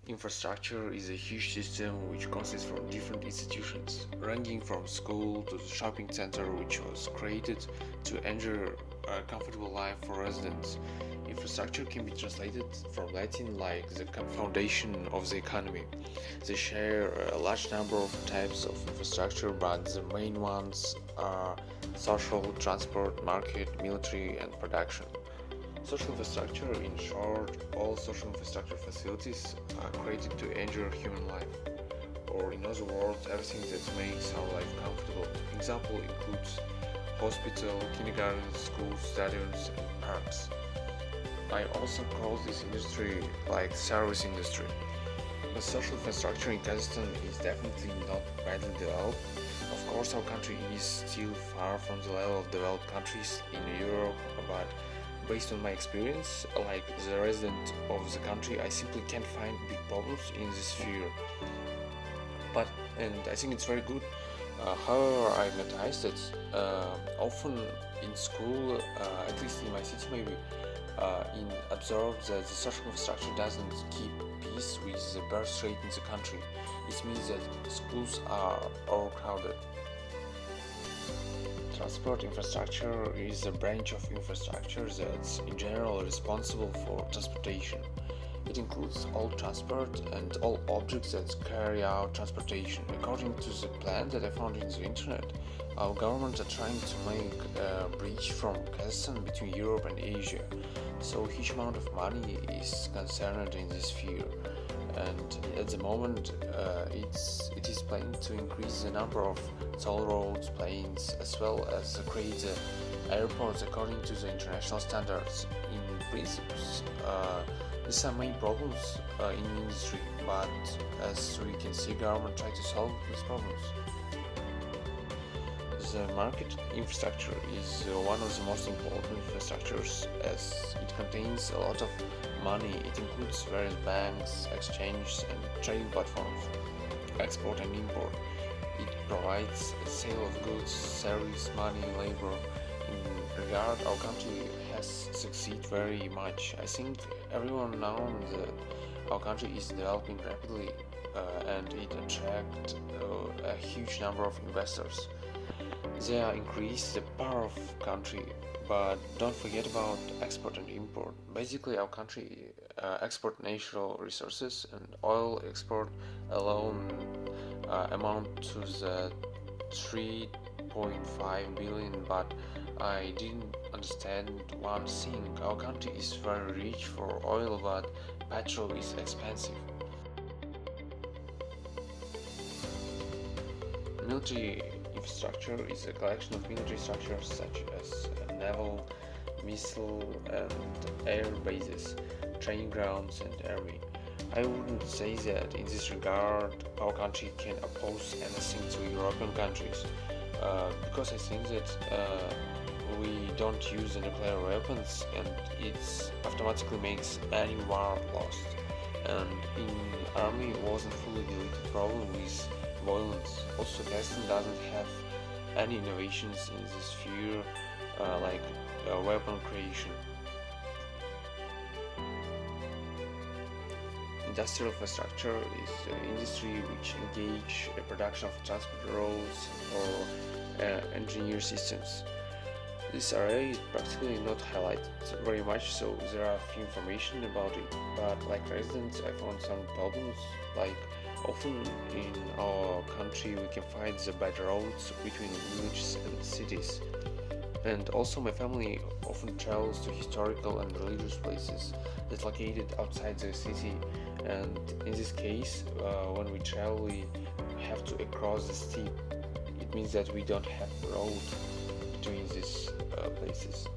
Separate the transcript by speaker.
Speaker 1: Infrastructure is a huge system which consists from different institutions, ranging from school to the shopping center, which was created to ensure a comfortable life for residents. Infrastructure can be translated from Latin like the foundation of the economy. They share a large number of types of infrastructure, but the main ones are social, transport, market, military, and production. Social infrastructure, in short, all social infrastructure facilities are created to ensure human life, or in other words, everything that makes our life comfortable. Example includes hospital, kindergartens, schools, stadiums, and parks. I also call this industry like service industry. The social infrastructure in Kazakhstan is definitely not badly developed. Of course, our country is still far from the level of developed countries in Europe, but based on my experience, like the resident of the country, I simply can't find big problems in this sphere. But and I think it's very good. However, I noticed that often in school, at least in my city, maybe in observed that the social infrastructure doesn't keep pace with the birth rate in the country. It means that schools are overcrowded. Transport infrastructure is a branch of infrastructure that's in general responsible for transportation. It includes all transport and all objects that carry out transportation. According to the plan that I found in the internet, our governments are trying to make a bridge from Kazakhstan between Europe and Asia. So a huge amount of money is concerned in this sphere, and at the moment it is planned to increase the number of toll roads, planes, as well as create the airports according to the international standards. In principle, these are main problems in industry, but as we can see, government try to solve these problems. The market infrastructure is one of the most important infrastructures as it contains a lot of money. It includes various banks, exchanges, and trading platforms, export and import. It provides a sale of goods, service, money, labor. In regard, our country has succeeded very much. I think everyone knows that our country is developing rapidly and it attracts a huge number of investors. They increase the power of country, but don't forget about export and import. Basically, our country export natural resources, and oil export alone amount to the 3.5 billion. But I didn't understand one thing. Our country is very rich for oil, but petrol is expensive. Military infrastructure is a collection of military structures such as naval, missile, and air bases, training grounds, and army. I wouldn't say that in this regard our country can oppose anything to European countries, because I think that we don't use the nuclear weapons and it automatically makes any war lost. And in army wasn't fully deleted problem with violence. Also, Kazakhstan doesn't have any innovations in this sphere like weapon creation. Industrial infrastructure is the industry which engage the production of transport roads or engineer systems. This area is practically not highlighted very much, so there are few information about it. But like residents, I found some problems. Like often in our country, we can find the bad roads between villages and cities. And also, my family often travels to historical and religious places that located outside the city. And in this case, when we travel, we have to cross the steep. It means that we don't have road between these places.